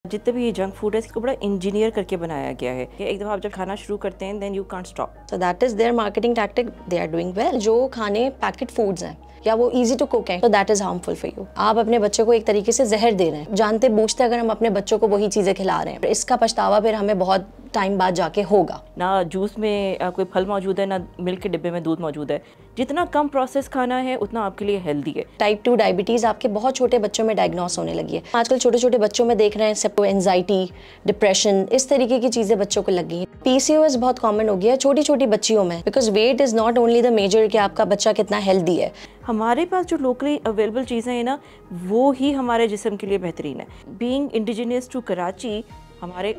जितने भी ये जंक फूड है इसको बड़ा इंजीनियर करके बनाया गया है कि एक दफ़ा आप जब खाना शुरू करते हैं then you can't stop. So that is their marketing tactic, they are doing well. जो खाने पैकेट फूड्स हैं या वो इजी टू कुक हैं, तो that is harmful for you. आप अपने बच्चे को एक तरीके से जहर दे रहे हैं, जानते बूझते अगर हम अपने बच्चों को वही चीज़ें खिला रहे हैं। इसका पछतावा फिर हमें बहुत टाइम बाद जाके होगा। ना जूस में कोई फल मौजूद है, ना मिल्क के डिब्बे में दूध मौजूद है। जितना कम प्रोसेस खाना है उतना आपके लिए हेल्दी है। टाइप 2 डायबिटीज़ आपके बहुत छोटे बच्चों में डायग्नोस होने लगी है। आजकल छोटे छोटे बच्चों में देख रहे हैं सबको एंजाइटी, डिप्रेशन, इस तरीके की चीज़ें बच्चों को लग गई हैं। PCOS बहुत कॉमन हो गया है छोटी छोटी बच्चियों में, because weight is not only the major कि आपका बच्चा कितना हेल्दी है। हमारे पास जो लोकली अवेलेबल चीज़ें हैं ना, वो ही हमारे जिस्म के लिए बेहतरीन है। बीइंग इंडिजिनियस टू कराची, हमारे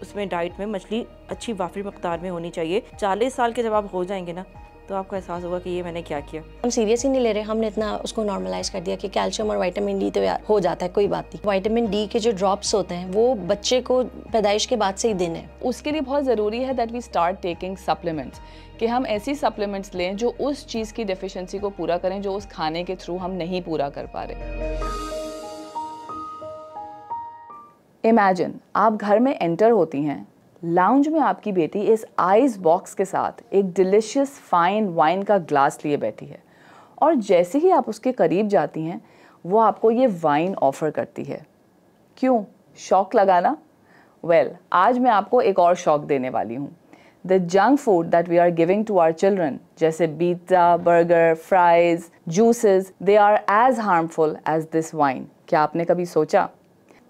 उसमें डाइट में मछली अच्छी वाफिर मकदार में होनी चाहिए। 40 साल के जब आप हो जाएंगे ना, तो आपको एहसास होगा कि ये मैंने क्या किया। हम सीरियस ही नहीं ले रहे, हमने इतना उसको नॉर्मलाइज कर दिया कि कैल्शियम और विटामिन डी तो यार हो जाता है, कोई बात नहीं। विटामिन डी के जो ड्रॉप्स होते हैं वो बच्चे को पैदाइश के बाद से ही देने हैं। उसके लिए बहुत ज़रूरी है that we start taking supplements, कि हम ऐसी सप्लीमेंट्स लें जो उस चीज़ की डेफिशिएंसी को पूरा करें जो उस खाने के थ्रू हम नहीं पूरा कर पा रहे। इमेजिन आप घर में एंटर होती हैं, लाउंज में आपकी बेटी इस आइस बॉक्स के साथ एक डिलिशियस फाइन वाइन का ग्लास लिए बैठी है, और जैसे ही आप उसके करीब जाती हैं वो आपको ये वाइन ऑफ़र करती है। क्यों? शौक लगाना? वेल, आज मैं आपको एक और शौक देने वाली हूँ। The junk food that we are giving to our children, जैसे pizza, burger, fries, juices, they are as harmful as this wine. क्या आपने कभी सोचा?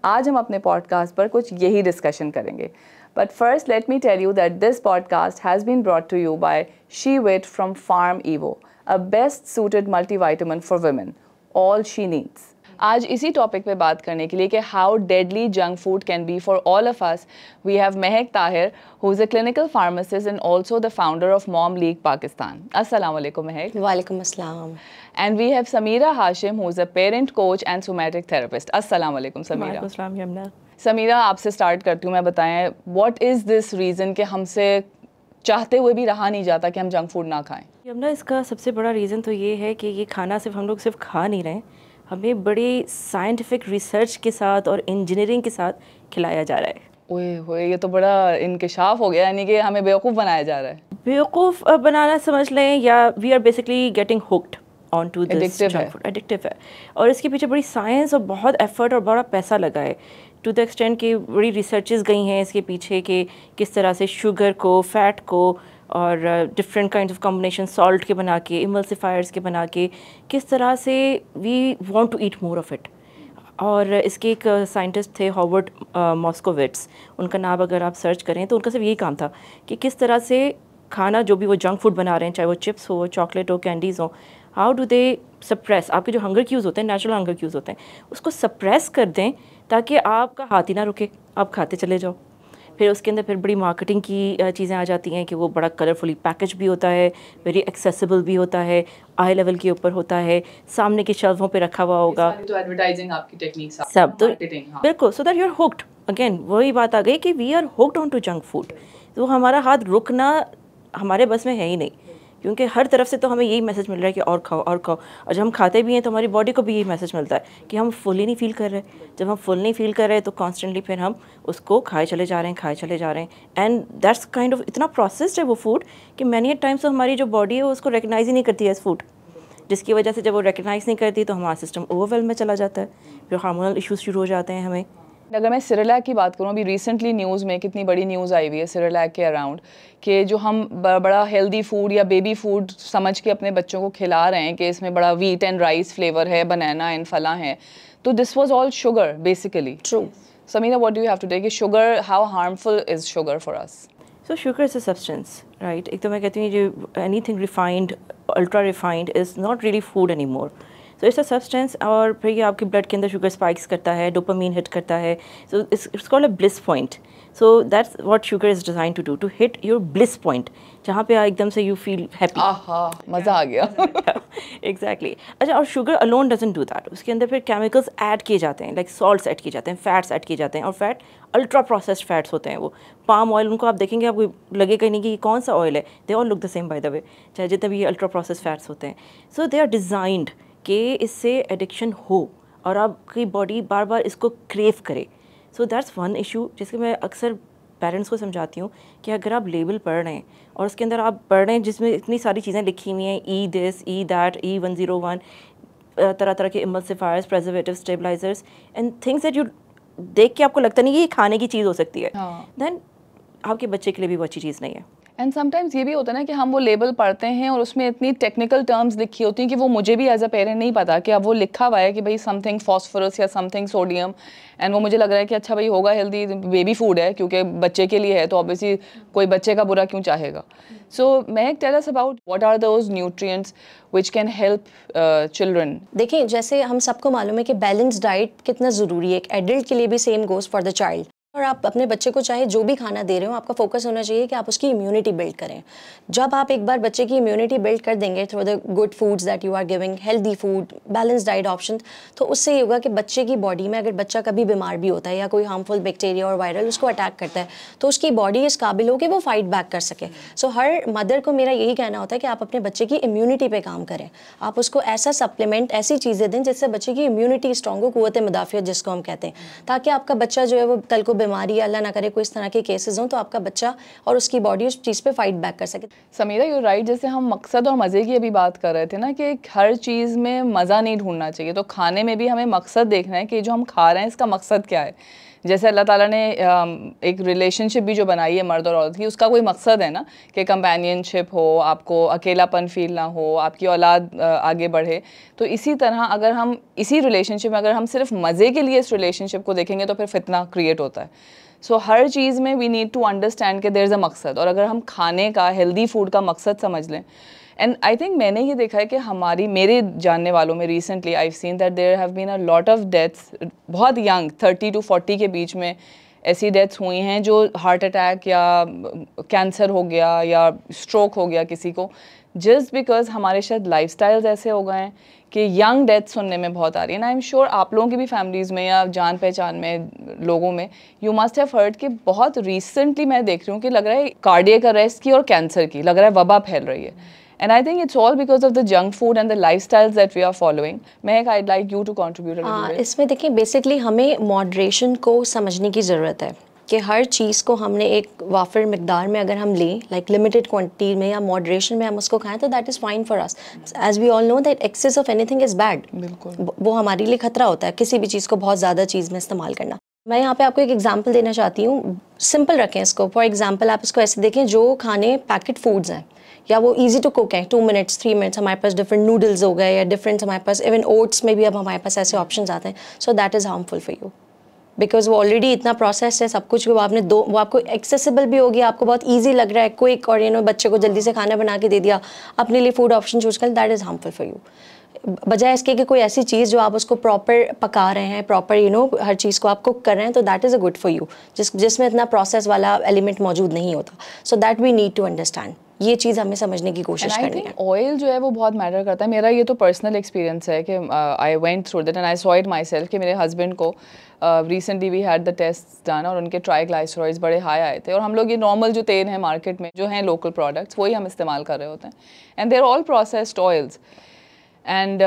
आज हम अपने पॉडकास्ट पर कुछ यही डिस्कशन करेंगे। But first, let me tell you that this podcast has been brought to you by SheWit from Farm Evo, a best-suited multivitamin for women. All she needs. आज इसी टॉपिक पे बात करने के लिए कि how deadly junk food can be for all of us, we have Mehak Tahir, who is a clinical pharmacist and also the founder of Mom League Pakistan. Assalamu alaikum, Mehak. वालेकुम अस्सलाम। And we have Samira Hashim, who is a parent coach and somatic therapist. Assalamu alaikum, Samira. वालेकुम अस्सलाम यमुना। समीरा, आपसे start करती हूँ। मैं बताएं, what is this reason कि हमसे चाहते हुए भी रहा नहीं जाता कि हम जंक फूड ना खाएं? यमुना, इसका सबसे बड़ा रीज़न तो ये है कि ये खाना सिर्फ हम लोग सिर्फ खा नहीं रहे हैं, हमें बड़ी साइंटिफिक रिसर्च के साथ और इंजीनियरिंग के साथ खिलाया जा रहा है। ओए होए, ये तो बड़ा इंकशाफ हो गया, यानी कि हमें बेवकूफ़ बनाया जा रहा है। बेवकूफ़ बनाना समझ लें, या we are basically getting hooked on to this junk food. Addictive है, और इसके पीछे बड़ी साइंस और बहुत एफर्ट और बड़ा पैसा लगा है, टू द एक्सटेंट कि बड़ी रिसर्चेस गई हैं इसके पीछे कि किस तरह से शुगर को, फैट को और different kind of combination salt के बना के, इमल्सिफायर्स के बना के, किस तरह से we want to eat more of it. और इसके एक साइंटिस्ट थे हॉवर्ड मॉस्कोविट्स, उनका नाम अगर आप सर्च करें तो उनका सिर्फ यही काम था कि किस तरह से खाना जो भी वो जंक फूड बना रहे हैं, चाहे वो चिप्स हो, चॉकलेट हो, कैंडीज़ हो, हाउ डू दे सप्रेस आपके जो हंगर क्यूज़ होते हैं, नेचुरल हंगर क्यूज़ होते हैं, उसको सप्रेस कर दें ताकि आपका हाथ ही ना रुके, आप खाते चले जाओ। फिर उसके अंदर फिर बड़ी मार्केटिंग की चीज़ें आ जाती हैं कि वो बड़ा कलरफुली पैकेज भी होता है, वेरी एक्सेसिबल भी होता है, आई लेवल के ऊपर होता है, सामने की शेल्फों पे रखा हुआ होगा। तो एडवर्टाइजिंग आपकी टेक्निक सब तो बिल्कुल, so that you are hooked. Again वही बात आ गई कि we are hooked on to junk food. तो हमारा हाथ रुकना हमारे बस में है ही नहीं, क्योंकि हर तरफ से तो हमें यही मैसेज मिल रहा है कि और खाओ और खाओ, और जब हम खाते भी हैं तो हमारी बॉडी को भी यही मैसेज मिलता है कि हम फुल ही नहीं फील कर रहे। जब हम फुल नहीं फील कर रहे तो कॉन्स्टेंटली फिर हम उसको खाए चले जा रहे हैं, एंड दैट्स काइंड ऑफ इतना प्रोसेस्ड है वो फूड कि मैनी टाइम्स तो हमारी जो बॉडी है उसको रिकग्नाइज ही नहीं करती है एज फूड, जिसकी वजह से जब वो रिकग्नाइज नहीं करती तो हमारा सिस्टम ओवरवेल में चला जाता है, फिर हार्मोनल इश्यूज शुरू हो जाते हैं हमें। अगर मैं सेरेलैक की बात करूँ, अभी रिसेंटली न्यूज़ में कितनी बड़ी न्यूज़ आई हुई है सेरेलैक के अराउंड, कि जो हम बड़ा हेल्दी फूड या बेबी फूड समझ के अपने बच्चों को खिला रहे हैं कि इसमें बड़ा व्हीट एंड राइस फ्लेवर है, बनाना एंड फला है, तो this was all sugar basically. True. Sameera, what do you have to take sugar, how harmful is sugar for us? So sugar is a substance, right. एक तो मैं कहती हूँ जो anything refined, ultra refined is not really food any more. So it's a substance, और फिर ये आपके ब्लड के अंदर शुगर स्पाइक्स करता है, डोपामीन हिट करता है, so it's called a bliss point. So that's what sugar is design to do, to hit your bliss point, जहाँ पे एकदम से यू फील हैप्पी। आहा, मज़ा आ गया। एग्जैक्टली। अच्छा, और sugar alone doesn't do that, उसके अंदर फिर केमिकल्स ऐड किए जाते हैं, लाइक सॉल्ट्स ऐड किए जाते हैं, फैट्स ऐड किए जाते हैं, और फैट अल्ट्रा प्रोसेस्ड फैट्स होते हैं। वो पाम ऑयल, उनको आप देखेंगे आपको लगेगा नहीं कि ये कौन सा ऑयल है, they all look the same by the way, चाहे जितने भी ये अल्ट्रा प्रोसेस्ड फैट्स होते हैं। सो दे आर डिज़ाइंड कि इससे एडिक्शन हो और आपकी बॉडी बार बार इसको क्रेव करे। सो दैट्स वन इशू जिसके मैं अक्सर पेरेंट्स को समझाती हूँ कि अगर आप लेबल पढ़ रहे हैं और उसके अंदर आप पढ़ रहे हैं जिसमें इतनी सारी चीज़ें लिखी हुई हैं, ई दिस, ई दैट, E101, तरह तरह के emulsifiers, preservative, stabilisers and things that you देख के आपको लगता नहीं कि ये खाने की चीज़ हो सकती है, देन आपके बच्चे के लिए भी वो अच्छी चीज़ नहीं है। एंड समटाइम्स ये भी होता है ना कि हम वो लेबल पढ़ते हैं और उसमें इतनी टेक्निकल टर्म्स लिखी होती हैं कि वो मुझे भी एज अ पेरेंट नहीं पता कि अब वो लिखा हुआ है कि भाई समथिंग फॉस्फोरस या समथिंग सोडियम, एंड वो मुझे लग रहा है कि अच्छा भाई होगा हेल्दी, बेबी फूड है क्योंकि बच्चे के लिए है तो ऑब्वियसली कोई बच्चे का बुरा क्यों चाहेगा। So Mahak, tell us about what are those nutrients which can help children. देखिए, जैसे हम सबको मालूम है कि बैलेंस डाइट कितना ज़रूरी है, एक एडल्ट के लिए भी same goes for the child. और आप अपने बच्चे को चाहे जो भी खाना दे रहे हो, आपका फोकस होना चाहिए कि आप उसकी इम्यूनिटी बिल्ड करें। जब आप एक बार बच्चे की इम्यूनिटी बिल्ड कर देंगे through the good foods that you are giving, healthy food, balance diet option, तो उससे ये होगा कि बच्चे की बॉडी में अगर बच्चा कभी बीमार भी होता है या कोई हार्मफुल बैक्टीरिया और वायरल उसको अटैक करता है तो उसकी बॉडी इस काबिल हो कि वो फाइट बैक कर सके। सो हर मदर को मेरा यही कहना होता है कि आप अपने बच्चे की इम्यूनिटी पे काम करें, आप उसको ऐसा सप्लीमेंट, ऐसी चीज़ें दें जिससे बच्चे की इम्यूनिटी स्ट्रॉन्ग हो, कुव्वत मुदाफ़ियत जिसको हम कहते हैं, ताकि आपका बच्चा जो है वो कल को बीमारी, अल्लाह ना करे कोई इस तरह के केसेस हों, तो आपका बच्चा और उसकी बॉडी उस चीज़ पे फाइट बैक कर सके। समीरा, यू राइट, जैसे हम मकसद और मज़े की अभी बात कर रहे थे ना कि हर चीज़ में मज़ा नहीं ढूंढना चाहिए, तो खाने में भी हमें मकसद देखना है कि जो हम खा रहे हैं इसका मकसद क्या है। जैसे अल्लाह ताला ने एक रिलेशनशिप भी जो बनाई है मर्द और औरत की, उसका कोई मकसद है ना कि कंपेनियनशिप हो, आपको अकेलापन फील ना हो, आपकी औलाद आगे बढ़े। तो इसी तरह अगर हम इसी रिलेशनशिप में अगर हम सिर्फ मज़े के लिए इस रिलेशनशिप को देखेंगे तो फिर फितना क्रिएट होता है। सो हर चीज़ में वी नीड टू अंडरस्टैंड कि देयर इज़ अ मकसद, और अगर हम खाने का, हेल्दी फूड का मकसद समझ लें। एंड आई थिंक मैंने ये देखा है कि मेरे जानने वालों में recently I seen that there have been a lot of deaths, बहुत यंग 30 to 40 के बीच में ऐसी डेथ्स हुई हैं जो हार्ट अटैक या कैंसर हो गया या स्ट्रोक हो गया किसी को, जस्ट बिकॉज हमारे शायद लाइफस्टाइल्स ऐसे हो गए हैं कि यंग डेथ सुनने में बहुत आ रही है। ना आई एम श्योर आप लोगों की भी फैमिलीज़ में या जान पहचान में लोगों में यू मस्ट हैव हर्ड कि बहुत रिसेंटली मैं देख रही हूँ कि लग रहा है कार्डियक अरेस्ट की और कैंसर की लग रहा है वबा फैल रही है। And I think it's all because of the junk food and the lifestyles that we are following. Mehak, I'd like you to contribute a little bit. इसमें देखिए, बेसिकली हमें मॉडरेशन को समझने की ज़रूरत है कि हर चीज़ को हमने एक वाफिर मिकदार में अगर हम लें, लाइक लिमिटेड क्वांटिटी में या मॉडरेशन में हम उसको खाएं, तो that is fine for us. As we all know that excess of anything is bad. बिल्कुल, वो हमारे लिए खतरा होता है, किसी भी चीज़ को बहुत ज़्यादा चीज़ में इस्तेमाल करना। मैं यहाँ पे आपको एक एग्जांपल देना चाहती हूँ, सिंपल रखें इसको। फॉर एग्जांपल आप इसको ऐसे देखें, जो खाने पैकेट फूड्स हैं या वो इजी टू कुक हैं, 2 minutes 3 minutes, हमारे पास डिफरेंट नूडल्स हो गए या डिफरेंट, हमारे पास इवन ओट्स में भी अब हमारे पास ऐसे ऑप्शंस आते हैं। So that is harmful for you because वो ऑलरेडी इतना प्रोसेस है सब कुछ, वो आपको एक्सेसिबल भी हो गया, आपको बहुत ईजी लग रहा है, क्विक, और बच्चे को जल्दी से खाना बना के दे दिया, अपने लिए फूड ऑप्शन चूज कर, that is harmful for you. बजाय इसके कि कोई ऐसी चीज़ जो आप उसको प्रॉपर पका रहे हैं, प्रॉपर हर चीज़ को आप कुक कर रहे हैं, तो that is a good for you, जिसमें इतना प्रोसेस वाला एलिमेंट मौजूद नहीं होता। So that we need to understand, ये चीज़ हमें समझने की कोशिश करनी है। ऑयल जो है वो बहुत मैटर करता है। मेरा ये तो पर्सनल एक्सपीरियंस है कि I went through that and I saw it myself कि मेरे हस्बैंड को recently we had the test done और उनके ट्राइग्लाइसराइड्स बड़े हाई आए थे, और हम लोग ये नॉर्मल जो तेल है मार्केट में जो हैं लोकल प्रोडक्ट्स वही हम इस्तेमाल कर रहे होते हैं, and there all processed oils. And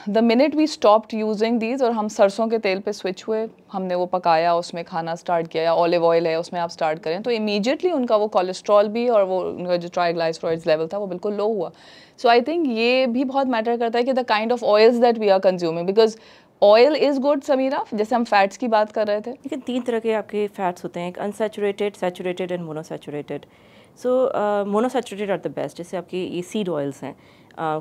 the minute we stopped using these और हम सरसों के तेल पे स्विच हुए, हमने वो पकाया, उसमें खाना स्टार्ट किया, या ऑलिव ऑयल है उसमें आप स्टार्ट करें, तो इमीडिएटली उनका वो कोलेस्ट्रॉल भी और वो उनका जो ट्राइग्लाइसराइड्स लेवल था वो बिल्कुल लो हुआ। सो आई थिंक ये भी बहुत मैटर करता है कि the kind of oils that we are consuming, because oil is good. Sameera, जैसे हम फैट्स की बात कर रहे थे, लेकिन 3 तरह के आपके फैट्स होते हैं, एक unsaturated, saturated and monosaturated. So monosaturated are the best, जैसे आपकी ये सीड ऑयल्स हैं,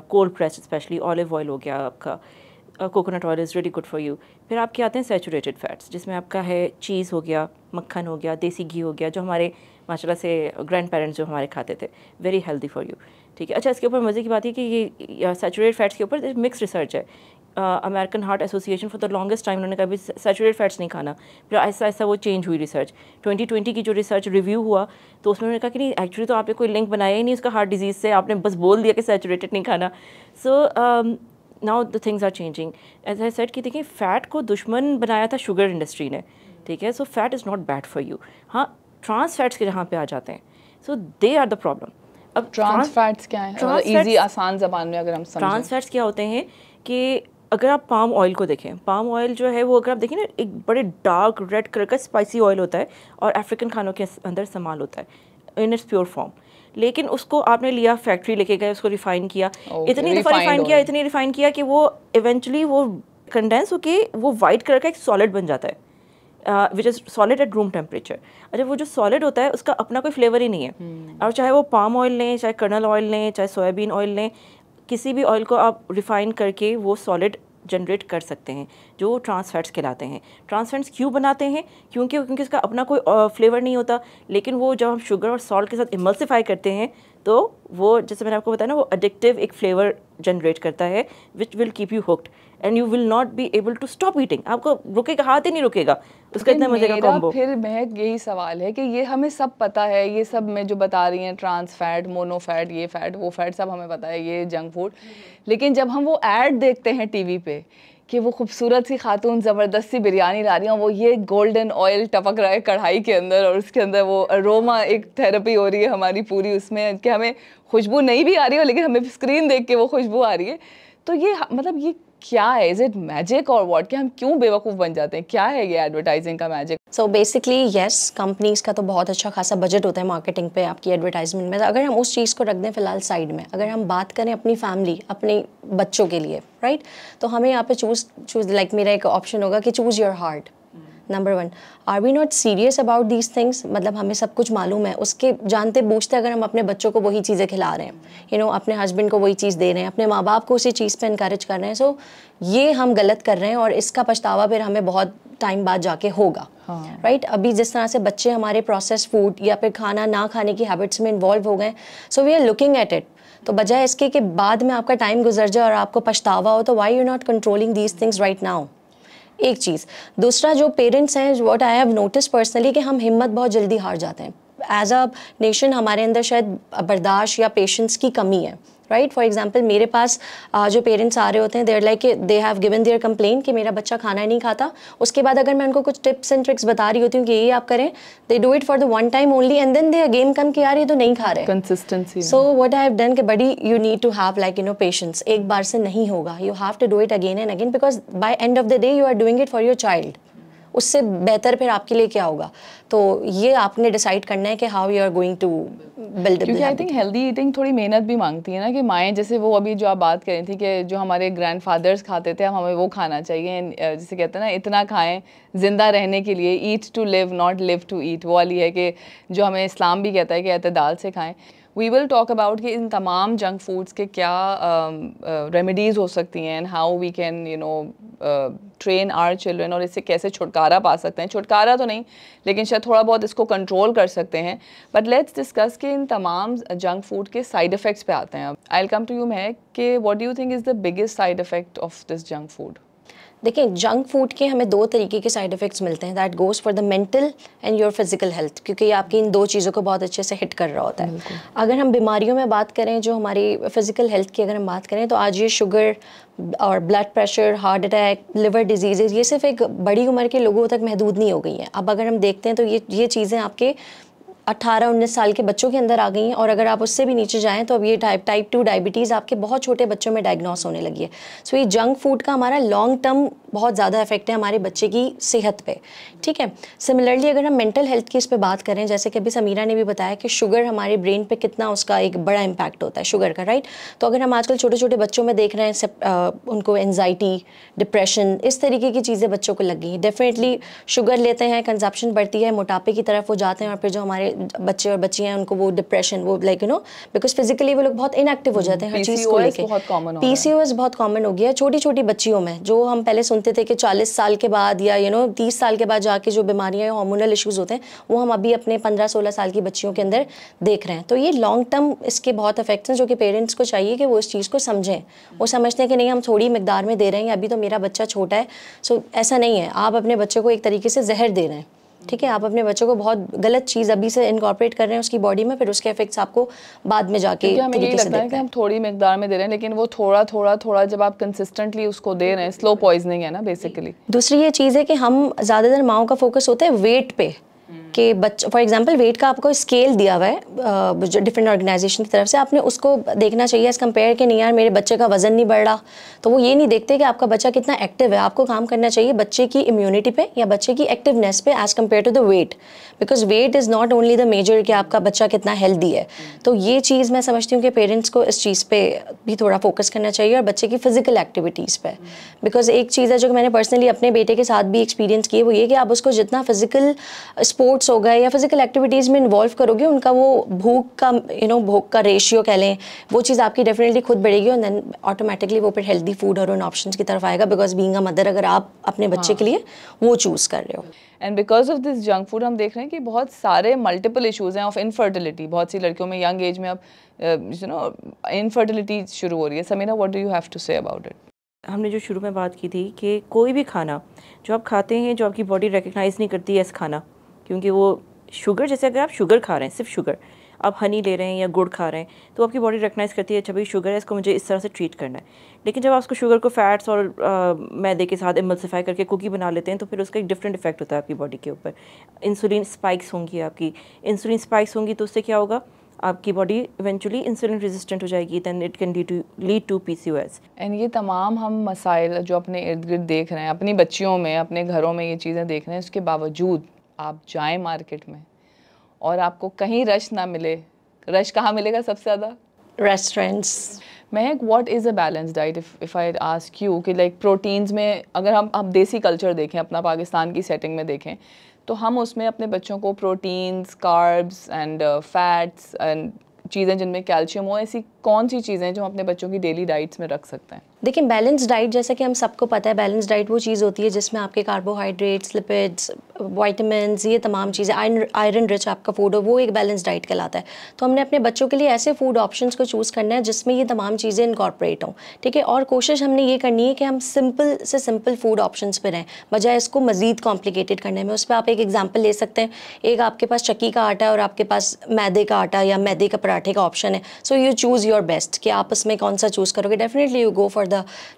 cold press, specially olive oil हो गया आपका, coconut oil is really good for you. फिर आपके आते हैं सैचुरेटेड फैट्स, जिसमें आपका है चीज़ हो गया, मक्खन हो गया, देसी घी हो गया, जो हमारे माशाल्लाह से ग्रैंड पेरेंट्स जो हमारे खाते थे, वेरी हेल्दी फॉर यू। ठीक है, अच्छा, इसके ऊपर मज़े की बात है कि ये सैचुरेटेड फैट्स के ऊपर मिक्स रिसर्च है। American heart association for the longest time उन्होंने कभी सैचुरेटेड फैट्स नहीं खाना, फिर ऐसा ऐसा वो चेंज हुई रिसर्च। 2020 की जो रिसर्च रिव्यू हुआ तो उसमें उन्होंने कहा कि नहीं, एक्चुअली तो आपने कोई लिंक बनाया ही नहीं उसका हार्ट डिजीज़ से, आपने बस बोल दिया कि सैचुरेटेड नहीं खाना। So now the things are changing. As I said कि देखिए, फ़ैट को दुश्मन बनाया था शुगर इंडस्ट्री ने, ठीक है, so fat is not bad for you. हाँ, ट्रांस फैट्स के जहाँ पे आ जाते हैं, सो दे आर द प्रॉब्लम। अब ट्रांस फैट्स क्या है? इजी आसान ज़बान में अगर हम समझें, ट्रांस फैट्स क्या होते हैं कि अगर आप पाम ऑयल को देखें, पाम ऑयल जो है वो अगर आप देखें ना, एक बड़े डार्क रेड कलर का स्पाइसी ऑयल होता है और अफ्रीकन खानों के अंदर इस्तेमाल होता है इन इट्स प्योर फॉर्म। लेकिन उसको आपने लिया, फैक्ट्री लेके गए, उसको रिफ़ाइन किया, इतनी दफ़ा रिफ़ाइन किया कि वो इवेंचुअली वो कंडेंस होके वो वाइट कलर का एक सॉलिड बन जाता है, which is solid at room temperature. अच्छा, वो जो सॉलिड होता है उसका अपना कोई फ्लेवर ही नहीं है। और चाहे वो पाम ऑयल लें, चाहे कर्नल ऑयल लें, चाहे सोयाबीन ऑयल लें, किसी भी ऑयल को आप रिफ़ाइन करके वो सॉलिड जनरेट कर सकते हैं, जो ट्रांस फैट्स कहलाते हैं। ट्रांस फैट्स क्यों बनाते हैं? क्योंकि इसका अपना कोई फ्लेवर नहीं होता, लेकिन वो जब हम शुगर और सॉल्ट के साथ इमल्सिफाई करते हैं तो वो, जैसे मैंने आपको बताया ना, वो एडिक्टिव एक फ्लेवर जनरेट करता है which will keep you hooked and you will not be able to stop eating. आपको रुकेगा, हाथ ही नहीं रुकेगा उसका, इतना मजे का कॉम्बो। फिर महक यही सवाल है कि ये हमें सब पता है, ये सब मैं जो बता रही हैं, ट्रांस फैट, मोनो फैट, ये फैट वो फैट सब हमें पता है, ये जंक फूड, लेकिन जब हम वो ऐड देखते हैं टीवी पे कि वो खूबसूरत सी खातून ज़बरदस्त सी बिरयानी ला रही हैं, वो ये गोल्डन ऑयल टपक रहा है कढ़ाई के अंदर और उसके अंदर वो अरोमा, एक थेरेपी हो रही है हमारी पूरी उसमें, कि हमें खुशबू नहीं भी आ रही हो लेकिन हमें स्क्रीन देख के वो खुशबू आ रही है, तो ये मतलब ये क्या है? इज इट मैजिक और व्हाट? कि हम क्यों बेवकूफ़ बन जाते हैं? क्या है ये एडवर्टाइजिंग का magic? So basically yes, companies का तो बहुत अच्छा खासा बजट होता है मार्केटिंग पे, आपकी एडवर्टाइजमेंट में। अगर हम उस चीज़ को रख दें फ़िलहाल साइड में, अगर हम बात करें अपनी फैमिली, अपने बच्चों के लिए, राइट, तो हमें यहाँ पे चूज़ लाइक मेरा एक ऑप्शन होगा कि choose your heart. Number 1, are we not serious about these things? मतलब हमें सब कुछ मालूम है, उसके जानते बूझते अगर हम अपने बच्चों को वही चीज़ें खिला रहे हैं, अपने हस्बैंड को वही चीज़ दे रहे हैं, अपने माँ बाप को उसी चीज़ पे इनकरेज कर रहे हैं, सो ये हम गलत कर रहे हैं और इसका पछतावा फिर हमें बहुत टाइम बाद जाके होगा। राइट, अभी जिस तरह से बच्चे हमारे प्रोसेस फूड या फिर खाना ना खाने की हैबिट्स में इन्वॉल्व हो गए, so we are looking at it. तो बजाय इसके कि बाद में आपका टाइम गुजर जाए और आपको पछतावा हो, तो why you not controlling these things right now? एक चीज़। दूसरा, जो पेरेंट्स हैं, what I have notice personally, कि हम हिम्मत बहुत जल्दी हार जाते हैं। एज अ नेशन हमारे अंदर शायद बर्दाश्त या पेशेंस की कमी है। राइट, फॉर एग्जाम्पल मेरे पास जो पेरेंट्स आ रहे होते हैं, there like they have given their complain कि मेरा बच्चा खाना नहीं खाता। उसके बाद अगर मैं उनको कुछ टिप्स एंड ट्रिक्स बता रही होती हूँ कि ये आप करें, they do it for the one time only and then they again come कि यार ये तो नहीं खा रहे। Consistency. So what I have done कि बड़ी you need to have like patience. एक बार से नहीं होगा, you have to do it again and again, because by end of the day you are doing it for your child. उससे बेहतर फिर आपके लिए क्या होगा? तो ये आपने डिसाइड करना है कि how you are going to build. क्योंकि आई थिंक हेल्दी ईटिंग थोड़ी मेहनत भी मांगती है ना, कि माएँ, जैसे वो अभी जो आप बात कर रही थी कि जो हमारे ग्रैंडफादर्स खाते थे, हम हमें वो खाना चाहिए, जैसे कहते हैं ना, इतना खाएं ज़िंदा रहने के लिए, eat to live not live to eat, वो वाली है कि जो हमें इस्लाम भी कहता है कि एतदाल से खाएं। वी विल टॉक अबाउट कि इन तमाम जंक फूड्स के क्या रेमेडीज़ हो सकती हैं and how we can train our children, और इससे कैसे छुटकारा पा सकते हैं। छुटकारा तो नहीं, लेकिन शायद थोड़ा बहुत इसको कंट्रोल कर सकते हैं। बट लेट्स डिस्कस कि इन तमाम जंक फूड के साइड इफ़ेक्ट्स पे आते हैं। I will come to you Mehak कि what do you think is the biggest side effect of this junk food? देखिए, जंक फूड के हमें 2 तरीके के साइड इफ़ेक्ट्स मिलते हैं, that goes for the mental and your physical health, क्योंकि ये आपकी इन 2 चीज़ों को बहुत अच्छे से हिट कर रहा होता है। अगर हम बीमारियों में बात करें, जो हमारी फिजिकल हेल्थ की अगर हम बात करें, तो आज ये शुगर और blood pressure, heart attack, liver disease, ये सिर्फ एक बड़ी उम्र के लोगों तक महदूद नहीं हो गई हैं। अब अगर हम देखते हैं तो ये चीज़ें आपके 18-19 साल के बच्चों के अंदर आ गई हैं, और अगर आप उससे भी नीचे जाएं तो अब ये टाइप 2 डायबिटीज़ आपके बहुत छोटे बच्चों में डायग्नोस होने लगी है। सो ये जंक फूड का हमारा लॉन्ग टर्म बहुत ज़्यादा इफेक्ट है हमारे बच्चे की सेहत पे। ठीक है, सिमिलरली अगर हम मेंटल हेल्थ की इस पे बात करें, जैसे कि अभी समीरा ने भी बताया कि शुगर हमारे ब्रेन पे कितना उसका एक बड़ा इम्पैक्ट होता है शुगर का, राइट। तो अगर हम आजकल छोटे छोटे बच्चों में देख रहे हैं उनको एनजाइटी, डिप्रेशन, इस तरीके की चीज़ें बच्चों को लग गई हैं। डेफिनेटली शुगर लेते हैं, कंजप्शन बढ़ती है, मोटापे की तरफ वो जाते हैं, और फिर जो हमारे बच्चे और बच्चियाँ हैं उनको वो डिप्रेशन, वो लाइक बिकॉज फिजिकली वो लोग बहुत इनएक्टिव हो जाते हैं हर चीज़ को लेके। PCOS बहुत कॉमन हो गया है छोटी छोटी बच्चियों में, जो हम पहले सुनते थे कि 40 साल के बाद या 30 साल के बाद जाके जो बीमारियाँ, हार्मोनल इश्यूज होते हैं, वो हम अभी अपने 15-16 साल की बच्चियों के अंदर देख रहे हैं। तो ये लॉन्ग टर्म इसके बहुत इफेक्ट्स हैं, जो कि पेरेंट्स को चाहिए कि वो इस चीज़ को समझें। वो समझते हैं कि नहीं, हम थोड़ी मिकदार में दे रहे हैं, अभी तो मेरा बच्चा छोटा है। सो ऐसा नहीं है, आप अपने बच्चे को एक तरीके से जहर दे रहे हैं। ठीक है, आप अपने बच्चों को बहुत गलत चीज़ अभी से इनकॉर्पोरेट कर रहे हैं उसकी बॉडी में, फिर उसके इफेक्ट्स आपको बाद में जाके हमें यही लगता है कि हम थोड़ी मिकदार में दे रहे हैं, लेकिन वो थोड़ा जब आप कंसिस्टेंटली उसको दे रहे हैं, स्लो पॉइजनिंग है ना बेसिकली। दूसरी ये चीज़ है कि हम ज़्यादातर माओं का फोकस होता है वेट पे, कि बच्चा फॉर एग्जांपल वेट का आपको स्केल दिया हुआ है जो डिफरेंट ऑर्गेनाइजेशन की तरफ से, आपने उसको देखना चाहिए एज़ कम्पेयर कि नहीं यार मेरे बच्चे का वजन नहीं बढ़ रहा, तो वो ये नहीं देखते कि आपका बच्चा कितना एक्टिव है। आपको काम करना चाहिए बच्चे की इम्यूनिटी पे या बच्चे की एक्टिवनेस पे as compare to the weight, because weight is not only the major कि आपका बच्चा कितना हेल्दी है। तो ये चीज़ मैं समझती हूँ कि पेरेंट्स को इस चीज़ पे भी थोड़ा फोकस करना चाहिए और बच्चे की फिजिकल एक्टिविटीज़ पे, बिकॉज एक चीज़ है जो मैंने पर्सनली अपने बेटे के साथ भी एक्सपीरियंस की है, वो ये कि आप उसको जितना फिजिकल स्पोर्ट्स हो गए या फिजिकल एक्टिविटीज़ में इन्वॉल्व करोगे, उनका वो भूख का भूख का रेशियो कह लें, वो चीज़ आपकी डेफिनेटली खुद बढ़ेगी और देन ऑटोमेटिकली वो फिर हेल्दी फूड और उन ऑप्शंस की तरफ आएगा, बिकॉज बीइंग अ मदर अगर आप अपने बच्चे के लिए वो चूज़ कर रहे हो। And because of this junk food हम देख रहे हैं कि बहुत सारे मल्टीपल इशूज़ हैं ऑफ इनफर्टिलिटी। बहुत सी लड़कियों में यंग एज में अब इनफर्टिलिटी शुरू हो रही है। Sameera, what do you have to say about it? हमने जो शुरू में बात की थी कि कोई भी खाना जो आप खाते हैं जो आपकी बॉडी रिकग्नाइज़ नहीं करती है इस खाना, क्योंकि वो शुगर, जैसे अगर आप शुगर खा रहे हैं, सिर्फ शुगर, आप हनी ले रहे हैं या गुड़ खा रहे हैं, तो आपकी बॉडी रिकग्नाइज़ करती है अच्छा भाई शुगर है, इसको मुझे इस तरह से ट्रीट करना है। लेकिन जब आप उसको शुगर को फैट्स और मैदे के साथ इमल्सिफाई करके कुकी बना लेते हैं, तो फिर उसका एक डिफरेंट इफेक्ट होता है आपकी बॉडी के ऊपर। इंसुलिन स्पाइक्स होंगी, आपकी इंसुलिन स्पाइक्स होंगी, तो उससे क्या होगा, आपकी बॉडी इवेंचुअली इंसुलिन रेजिस्टेंट हो जाएगी, then it can lead to PCOS। And ये तमाम हम मसाइल जो अपने इर्द गिर्द देख रहे हैं, अपनी बच्चियों में, अपने घरों में ये चीज़ें देख रहे हैं, उसके बावजूद आप जाएं मार्केट में और आपको कहीं रश ना मिले। रश कहाँ मिलेगा सबसे ज़्यादा? Restaurants. Mahak, what is a balance diet if I ask you कि लाइक प्रोटीन्स में अगर हम देसी कल्चर देखें, अपना पाकिस्तान की सेटिंग में देखें, तो हम उसमें अपने बच्चों को proteins, carbs and fats and चीज़ें जिनमें कैल्शियम हो, ऐसी कौन सी चीज़ें जो हम अपने बच्चों की डेली डाइट्स में रख सकते हैं? देखिए बैलेंस डाइट, जैसा कि हम सबको पता है, बैलेंस डाइट वो चीज़ होती है जिसमें आपके कार्बोहाइड्रेट्स, लिपिड्स, विटामिन्स, ये तमाम चीज़ें, आयरन रिच आपका फूड हो, वो एक बैलेंस डाइट कहलाता है। तो हमने अपने बच्चों के लिए ऐसे फूड ऑप्शंस को चूज़ करना है जिसमें ये तमाम चीज़ें इनकॉर्पोरेट हों, ठीक है। और कोशिश हमने ये करनी है कि हम सिंपल से सिंपल फूड ऑप्शंस पर रहें, बजाय इसको मज़ीद कॉम्प्लिकेटेड करने में। उस पर आप एक एग्जाम्पल ले सकते हैं, एक आपके पास चक्की का आटा है और आपके पास मैदे का आटा या मैदे का पराठे का ऑप्शन है, so you choose your best कि आप इसमें कौन सा चूज़ करोगे। Definitely you go for the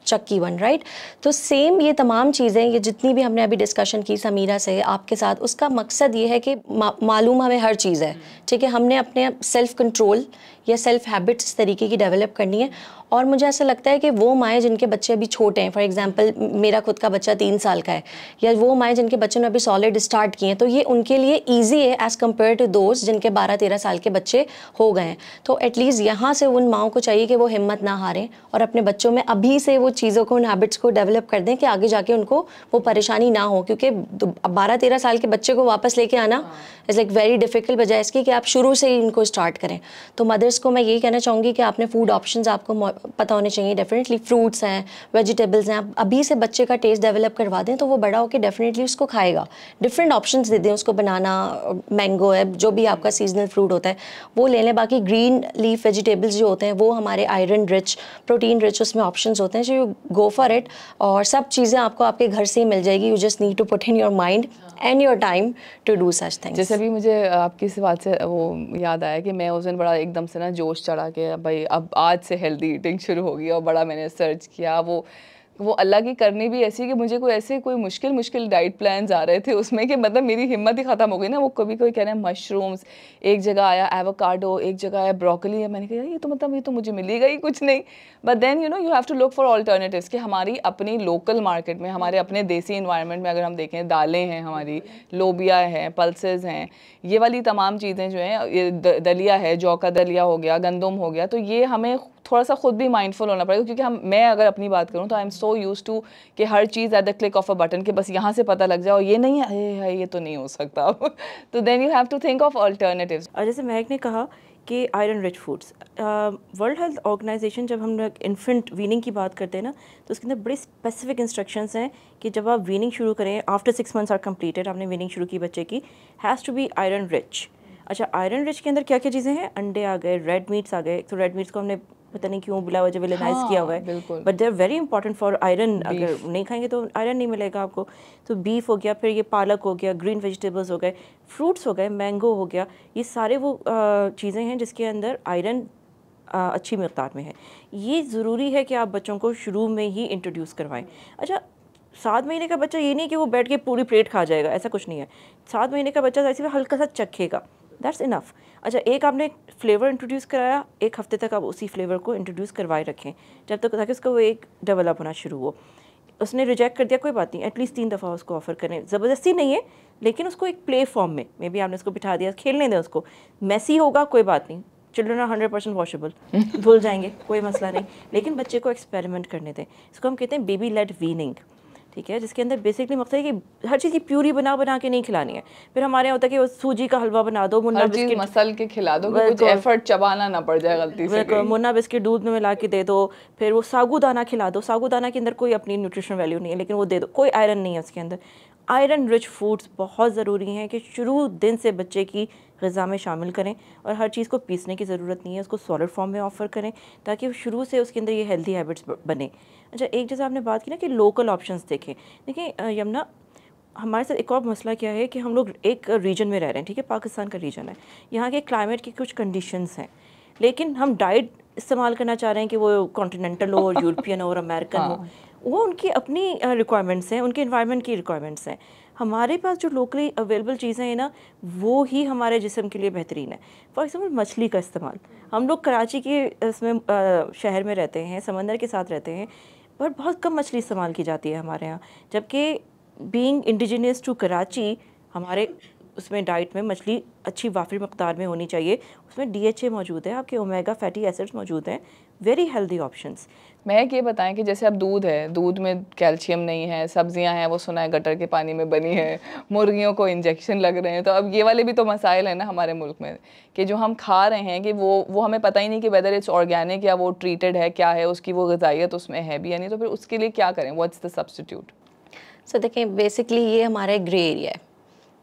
चक्की वन, राइट। तो सेम ये तमाम चीज़ें, ये जितनी भी हमने अभी डिस्कशन की समीरा से आपके साथ, उसका मकसद ये है कि मालूम हमें हर चीज़ है, ठीक है। हमने अपने सेल्फ कंट्रोल या सेल्फ हैबिट्स इस तरीके की डेवलप करनी है। और मुझे ऐसा लगता है कि वो माएँ जिनके बच्चे अभी छोटे हैं, फॉर एग्जांपल मेरा खुद का बच्चा 3 साल का है, या वो माएँ जिनके बच्चों ने अभी सॉलिड स्टार्ट किए हैं, तो ये उनके लिए ईजी है एज़ कम्पेयर टू दोस्त जिनके 12-13 साल के बच्चे हो गए हैं। तो एटलीस्ट यहाँ से उन माओं को चाहिए कि वो हिम्मत ना हारें और अपने बच्चों में अभी से वो चीज़ों को, उन हैबिट्स को डेवलप कर दें कि आगे जाके उनको वो परेशानी ना हो, क्योंकि 12-13 साल के बच्चे को वापस लेके आना इज़ लाइक वेरी डिफ़िकल्ट, बजाय इसकी कि आप शुरू से ही इनको स्टार्ट करें। तो मदर्स को मैं यही कहना चाहूँगी कि आपने फूड ऑप्शंस आपको पता होने चाहिए। डेफिनेटली फ्रूट्स हैं, वेजिटेबल्स हैं, आप अभी से बच्चे का टेस्ट डेवलप करवा दें तो वो बड़ा होकर डेफिनेटली उसको खाएगा। डिफरेंट ऑप्शंस दे दें उसको, बनाना, मैंगो है, जो भी आपका सीजनल फ्रूट होता है वो ले लें। बाकी ग्रीन लीफ वेजिटेबल्स जो होते हैं वो हमारे आयरन रिच, प्रोटीन रिच उसमें ऑप्शंस होते हैं, so you go for it. और सब चीज़ें आपको आपके घर से ही मिल जाएगी। You just need to put in your mind and your time to do such things. जैसे भी मुझे आपकी इस बात से वो याद आया कि मैं उस दिन बड़ा एकदम से ना जोश चढ़ा के भाई अब आज से हेल्दी ईटिंग शुरू होगी, और बड़ा मैंने सर्च किया। वो अल्लाह की करनी भी ऐसी कि मुझे कोई मुश्किल डाइट प्लान्स आ रहे थे उसमें कि मतलब मेरी हिम्मत ही ख़त्म हो गई ना। वो कभी कोई कह रहे हैं मशरूम्स, एक जगह आया एवोकाडो, एक जगह आया ब्रोकली है। मैंने कहा ये तो मतलब ये तो मुझे मिलेगा ही कुछ नहीं। But then you have to look for alternatives कि हमारी अपनी लोकल मार्केट में, हमारे अपने देसी इन्वायरमेंट में अगर हम देखें, दालें हैं, हमारी लोबिया है, पल्सेस हैं, ये वाली तमाम चीज़ें जो हैं, ये दलिया है, जौ का दलिया हो गया, गंदम हो गया, तो ये हमें थोड़ा सा खुद भी माइंडफुल होना पड़ेगा। क्योंकि मैं अगर अपनी बात करूँ तो I am so used to कि हर चीज़ at the click of a button के बस यहाँ से पता लग जाए, और ये नहीं है ये तो नहीं हो सकता। तो then you have to think of alternatives. और जैसे महक ने कहा कि iron rich foods, world health organization जब हम इन्फेंट वीनिंग की बात करते हैं ना, तो उसके अंदर बड़े स्पेसिफिक इंस्ट्रक्शंस हैं कि जब आप वीनिंग शुरू करें, आफ्टर 6 मंथ्स आर कंप्लीटेड, आपने वीनिंग शुरू की बच्चे की, has to be iron rich. अच्छा, आयरन रिच के अंदर क्या क्या चीज़ें हैं? अंडे आ गए, रेड मीट्स आ गए। तो रेड मीट्स को हमने पता नहीं क्यों बुला वजह विलेनाइज किया हुआ है, but they are very important for iron. अगर नहीं खाएंगे तो आयरन नहीं मिलेगा आपको। तो बीफ हो गया, फिर ये पालक हो गया, ग्रीन वेजिटेबल्स हो गए, फ्रूट्स हो गए, मैंगो हो गया, ये सारे वो चीज़ें हैं जिसके अंदर आयरन अच्छी मिक़दार में है। ये ज़रूरी है कि आप बच्चों को शुरू में ही इंट्रोड्यूस करवाएं। अच्छा, 7 महीने का बच्चा ये नहीं कि वो बैठ के पूरी प्लेट खा जाएगा, ऐसा कुछ नहीं है। 7 महीने का बच्चा ऐसे में हल्का सा चखेगा, दैट्स इनफ। अच्छा, एक आपने फ्लेवर इंट्रोड्यूस कराया, 1 हफ्ते तक आप उसी फ्लेवर को इंट्रोड्यूस करवाए रखें जब तक, ताकि उसका वो एक डेवलप होना शुरू हो। उसने रिजेक्ट कर दिया, कोई बात नहीं, एटलीस्ट 3 दफ़ा उसको ऑफर करें, ज़बरदस्ती नहीं है लेकिन उसको एक प्ले फॉर्म में, मे बी आपने उसको बिठा दिया, खेलने दें उसको, मैसी होगा कोई बात नहीं, चिल्ड्रन आर 100% वॉशेबल, धुल जाएंगे कोई मसला नहीं, लेकिन बच्चे को एक्सपेरिमेंट करने दें। इसको हम कहते हैं बेबी लेड वीनिंग, ठीक है, जिसके अंदर बेसिकली मकसद है कि हर चीज़ की प्यूरी बना के नहीं खिलानी है। फिर हमारे यहाँ होता है कि वो सूजी का हलवा बना दो, मुन्ना बिस्किट मसल के खिला दो, कुछ एफर्ट चबाना ना पड़ जाए गलती से, मुन्ना बिस्किट दूध में मिला के दे दो, फिर वो सागूदाना खिला दो, सागूदाना के अंदर कोई अपनी न्यूट्रिशन वैल्यू नहीं है लेकिन वो दे दो, कोई आयरन नहीं है उसके अंदर। आयरन रिच फूड्स बहुत ज़रूरी हैं कि शुरू दिन से बच्चे की ग़िज़ा में शामिल करें, और हर चीज़ को पीसने की ज़रूरत नहीं है, उसको सॉलिड फॉर्म में ऑफ़र करें ताकि शुरू से उसके अंदर ये हेल्दी हैबिट्स बने। अच्छा, एक जैसे आपने बात की ना कि लोकल ऑप्शंस देखें, देखिए यमुना, हमारे साथ एक और मसला क्या है कि हम लोग एक रीजन में रह रहे हैं, ठीक है, पाकिस्तान का रीजन है, यहाँ के क्लाइमेट की कुछ कंडीशंस हैं, लेकिन हम डाइट इस्तेमाल करना चाह रहे हैं कि वो कॉन्टिनेंटल हो और यूरोपियन हो और अमेरिकन हो, वो उनकी अपनी रिक्वायरमेंट्स हैं, उनके इन्वायरमेंट की रिक्वायरमेंट्स हैं। हमारे पास जो लोकली अवेलेबल चीज़ें हैं ना, वो ही हमारे जिस्म के लिए बेहतरीन है। फॉर एग्जाम्पल मछली का इस्तेमाल, हम लोग कराची के इसमें शहर में रहते हैं, समंदर के साथ रहते हैं, पर बहुत कम मछली इस्तेमाल की जाती है हमारे यहाँ, जबकि बीइंग इंडिजिनियस टू कराची हमारे उसमें डाइट में मछली अच्छी वाफिर मकदार में होनी चाहिए, उसमें DHA मौजूद है, आपके ओमेगा फैटी एसिड्स मौजूद हैं, वेरी हेल्दी ऑप्शंस। महक ये बताएं कि जैसे अब दूध है, दूध में कैल्शियम नहीं है, सब्जियां हैं वो सुना है गटर के पानी में बनी है, मुर्गियों को इंजेक्शन लग रहे हैं, तो अब ये वाले भी तो मसाइल है ना हमारे मुल्क में कि जो हम खा रहे हैं कि वो हमें पता ही नहीं कि वेदर इट्स ऑर्गेनिक या वो ट्रीटेड है, क्या है उसकी वो ग़िज़ाइयत उसमें है भी या नहीं, तो फिर उसके लिए क्या करें, व्हाट्स द सब्स्टिट्यूट? सो देखें, बेसिकली ये हमारा एक ग्रे एरिया है,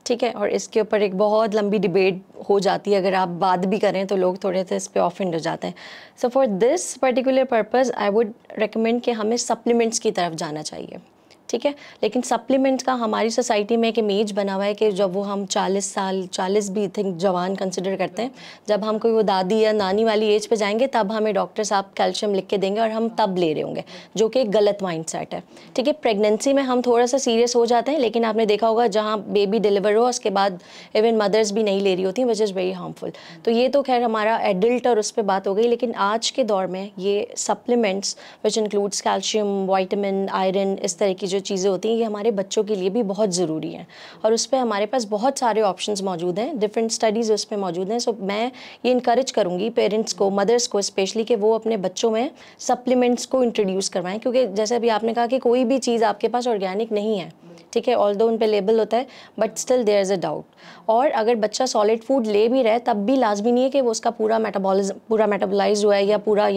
ठीक है, और इसके ऊपर एक बहुत लंबी डिबेट हो जाती है, अगर आप बात भी करें तो लोग थोड़े से इस पे ऑफेंड हो जाते हैं। So for this particular purpose I would recommend कि हमें सप्लीमेंट्स की तरफ जाना चाहिए, ठीक है, लेकिन सप्लीमेंट्स का हमारी सोसाइटी में एक इमेज बना हुआ है कि जब वो हम 40 भी थिंक जवान कंसिडर करते हैं, जब हम कोई वो दादी या नानी वाली एज पे जाएंगे तब हमें डॉक्टर साहब कैल्शियम लिख के देंगे और हम तब ले रहे होंगे, जो कि एक गलत माइंडसेट है, ठीक है। प्रेगनेंसी में हम थोड़ा सा सीरियस हो जाते हैं, लेकिन आपने देखा होगा जहाँ बेबी डिलीवर हो उसके बाद इवन मदर्स भी नहीं ले रही होती, विच इज़ वेरी हार्मफुल। तो ये तो खैर हमारा एडल्ट और उस पर बात हो गई, लेकिन आज के दौर में ये supplements which includes calcium, vitamin, iron, इस तरह की जो चीज़ें होती हैं, ये हमारे बच्चों के लिए भी बहुत ज़रूरी हैं, और उस पर हमारे पास बहुत सारे ऑप्शंस मौजूद हैं, डिफरेंट स्टडीज़ उस पर मौजूद हैं। सो मैं ये इनकरेज करूँगी पेरेंट्स को, मदर्स को स्पेशली, कि वो अपने बच्चों में सप्लीमेंट्स को इंट्रोड्यूस करवाएं, क्योंकि जैसे अभी आपने कहा कि कोई भी चीज़ आपके पास ऑर्गेनिक नहीं है, ठीक है, ऑल्दो उन पे लेबल होता है, but still there is a doubt. और अगर बच्चा सॉलिड फूड ले भी रहा है तब भी लाजमी नहीं है कि वो उसका पूरा मेटाबॉलाइज हुआ है या पूरा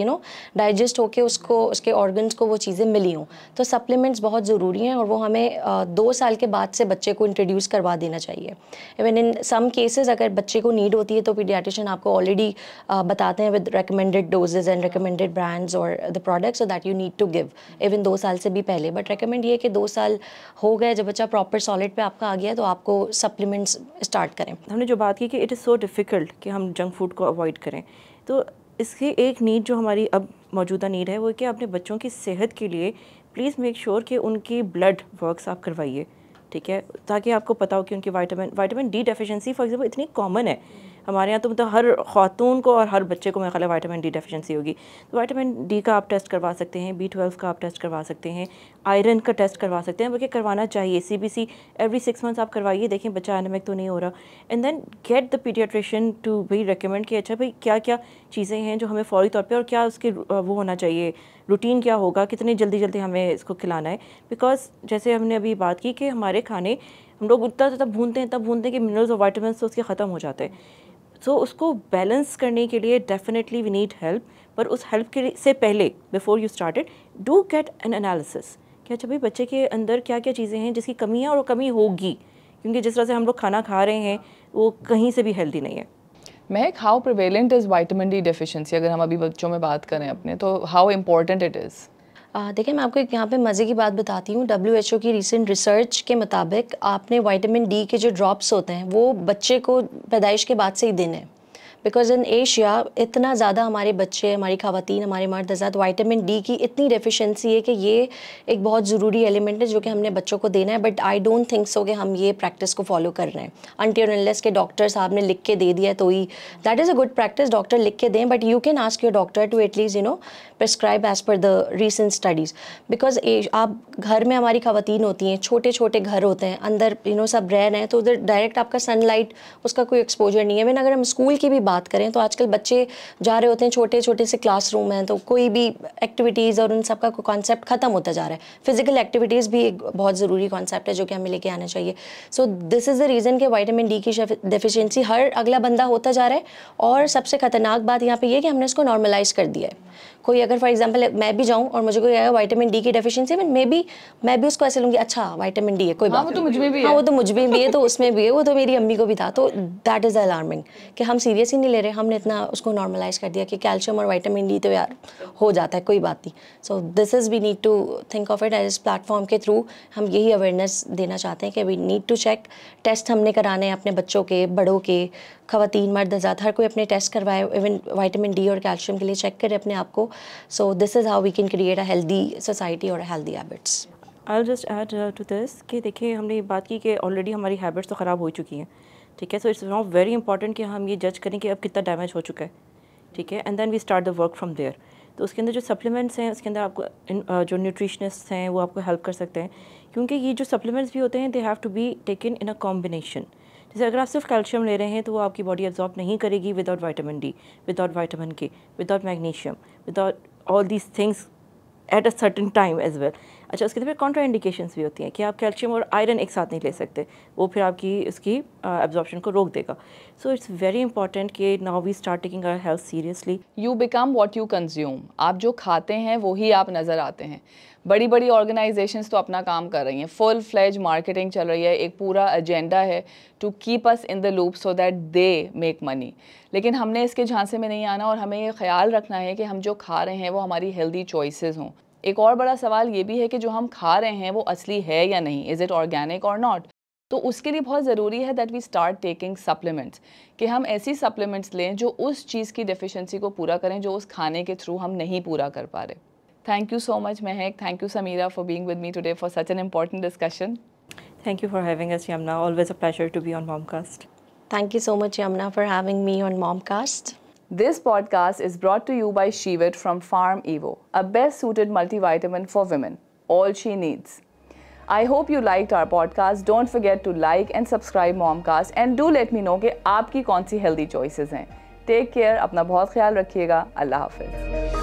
डाइजेस्ट होके उसको उसके ऑर्गन्स को वो चीज़ें मिली हों। तो सप्लीमेंट्स बहुत ज़रूरी हैं और वो हमें 2 साल के बाद से बच्चे को इंट्रोड्यूस करवा देना चाहिए। इवन इन सम केसेस अगर बच्चे को नीड होती है तो पीडियाट्रिशियन आपको ऑलरेडी बताते हैं with recommended dosages and recommended brands और the products that you need to give even 2 साल से भी पहले। बट रिकमेंड ये कि 2 साल हो गए, जब बच्चा प्रॉपर सॉलिड पे आपका आ गया तो आपको सप्लीमेंट्स स्टार्ट करें। हमने जो बात की कि इट इज़ सो डिफ़िकल्ट कि हम जंक फूड को अवॉइड करें, तो इसकी एक नीड जो हमारी अब मौजूदा नीड है वो कि अपने बच्चों की सेहत के लिए प्लीज़ मेक श्योर कि उनकी ब्लड वर्क्स आप करवाइए, ठीक है, ताकि आपको पता हो कि उनकी vitamin D deficiency for example इतनी कॉमन है हमारे यहाँ, तो मतलब हर खातून को और हर बच्चे को मेरे ख्याल है विटामिन डी डेफिशिएंसी होगी। तो विटामिन डी का आप टेस्ट करवा सकते हैं, B12 का आप टेस्ट करवा सकते हैं, आयरन का टेस्ट करवा सकते हैं, बल्कि करवाना चाहिए। CBC एवरी 6 मंथ्स आप करवाइए, देखें बच्चा एनीमिक तो नहीं हो रहा, and then get the paediatrician to भाई रिकमेंड कि अच्छा भाई क्या क्या चीज़ें हैं जो हमें फ़ौरी तौर पर, और क्या उसके वो होना चाहिए, रूटीन क्या होगा, कितनी जल्दी हमें इसको खिलाना है। बिकॉज जैसे हमने अभी बात की कि हमारे खाने हम लोग उतना तब भूनते हैं कि मिनरल्स और वाइटामिन तो उसके ख़त्म हो जाते हैं। सो उसको बैलेंस करने के लिए डेफिनेटली वी नीड हेल्प, पर उस हेल्प के से पहले before you started do get an analysis कि अच्छा भाई बच्चे के अंदर क्या क्या चीज़ें हैं जिसकी कमी है और वो कमी होगी, क्योंकि जिस तरह से हम लोग खाना खा रहे हैं वो कहीं से भी हेल्दी नहीं है। महक, how prevalent is vitamin D deficiency? अगर हम अभी बच्चों में बात करें अपने, तो हाउ इम्पोर्टेंट इट इज़? देखिए, मैं आपको एक यहाँ पे मज़े की बात बताती हूँ। WHO की रीसेंट रिसर्च के मुताबिक आपने विटामिन डी के जो ड्रॉप्स होते हैं वो बच्चे को पैदाइश के बाद से ही देने हैं। बिकॉज इन एशिया इतना ज़्यादा हमारे बच्चे, हमारी ख़वातीन, हमारे मर्द हज़रात विटामिन डी की इतनी डेफिशिएंसी है कि ये एक बहुत ज़रूरी एलिमेंट है जो कि हमने बच्चों को देना है। But I don't think so कि हम ये प्रैक्टिस को फॉलो कर रहे हैं अनटिल अनलेस के डॉक्टर साहब ने लिख के दे दिया तो ही that is a good practice, doctor लिख के दें। But you can ask your doctor to at least prescribe as per the recent studies. Because आप घर में, हमारी ख़वातीन होती हैं, छोटे छोटे घर होते हैं, अंदर सब रह रहे हैं, तो उधर डायरेक्ट आपका सनलाइट, उसका कोई एक्सपोजर नहीं है। मैंने अगर हम स्कूल की भी बात करें तो आजकल बच्चे जा रहे होते हैं, छोटे छोटे से क्लासरूम हैं, तो कोई भी एक्टिविटीज़ और उन सब का कॉन्सेप्ट ख़त्म होता जा रहा है। फिजिकल एक्टिविटीज़ भी एक बहुत ज़रूरी कॉन्सेप्ट है जो कि हमें लेके आना चाहिए। सो दिस इज़ द रीज़न कि विटामिन डी की डेफिशिएंसी हर अगला बंदा होता जा रहा है। और सबसे ख़तरनाक बात यहाँ पे ये कि हमने इसको नॉर्मलाइज़ कर दिया है। कोई अगर फॉर एग्जांपल मैं भी जाऊँ और मुझे कोई आया विटामिन डी की डेफिशिएंसी, मैं भी उसको ऐसे लूँगी, अच्छा विटामिन डी है, कोई बात, वो तो मुझ में भी है, वो तो मुझ में भी है, तो उसमें भी है, वो तो मेरी अम्मी को भी था। तो दैट इज़ अलार्मिंग कि हम सीरियस ही नहीं ले रहे, हमने इतना उसको नॉर्मलाइज़ कर दिया कि कैल्शियम और विटामिन डी तो यार हो जाता है, कोई बात नहीं। So this is we need to think of it as platform के थ्रू हम यही अवेयरनेस देना चाहते हैं कि we need to check. Test हमने कराने हैं अपने बच्चों के, बड़ों के, ख़वातीन, मर्द हज़रात, हर कोई अपने टेस्ट करवाए, इवन विटामिन डी और कैल्शियम के लिए चेक करे अपने आप को। So this is how we can create a healthy society और healthy habits. I just add to this कि देखिए, हमने ये बात की कि ऑलरेडी हमारी हैबिट्स तो ख़राब हो चुकी हैं, ठीक है। So it's not very important कि हम ये जज करें कि अब कितना डैमेज हो चुका है, ठीक है, and then we start the work from there. तो उसके अंदर जो सप्लीमेंट्स हैं, उसके अंदर आपको जो न्यूट्रिशनिस्ट हैं वो आपको हेल्प कर सकते हैं, क्योंकि ये जो सप्लीमेंट्स भी होते हैं they have to be taken in a combination. जैसे अगर आप सिर्फ कैल्शियम ले रहे हैं तो वो आपकी बॉडी एब्जॉर्ब नहीं करेगी without vitamin D, without vitamin K, without magnesium, without all these things at a certain time as well. अच्छा, उसके फिर कॉन्ट्रा इंडिकेशंस भी होती हैं कि आप कैल्शियम और आयरन एक साथ नहीं ले सकते, वो फिर आपकी उसकी एब्जॉर्प्शन को रोक देगा। सो इट्स वेरी इंपॉर्टेंट कि now we start taking our health seriously. You become what you consume. आप जो खाते हैं वो ही आप नज़र आते हैं। बड़ी बड़ी ऑर्गेनाइजेशंस तो अपना काम कर रही हैं, फुल फ्लेज मार्केटिंग चल रही है, एक पूरा एजेंडा है to keep us in the loop so that they make money. लेकिन हमने इसके झांसे में नहीं आना और हमें ये ख्याल रखना है कि हम जो खा रहे हैं वो हमारी हेल्दी चॉइसेस हों। एक और बड़ा सवाल ये भी है कि जो हम खा रहे हैं वो असली है या नहीं, इज़ इट ऑर्गेनिक और नॉट। तो उसके लिए बहुत ज़रूरी है that we start taking supplements, कि हम ऐसी सप्लीमेंट्स लें जो उस चीज़ की डेफिशिएंसी को पूरा करें जो उस खाने के थ्रू हम नहीं पूरा कर पा रहे। Thank you so much, Mehek. Thank you, Samira, for being with me today for such an important discussion. Thank you for having us, Yamna. Always a pleasure to be on Momcast. Thank you so much, Yamna, for having me on Momcast. This podcast is brought to you by Shivit from Farm Evo, a best-suited multivitamin for women. All she needs. I hope you liked our podcast. Don't forget to like and subscribe Momcast, and do let me know कि आपकी कौन सी healthy choices हैं. Take care. अपना बहुत ख्याल रखिएगा. अल्लाह हाफिज़.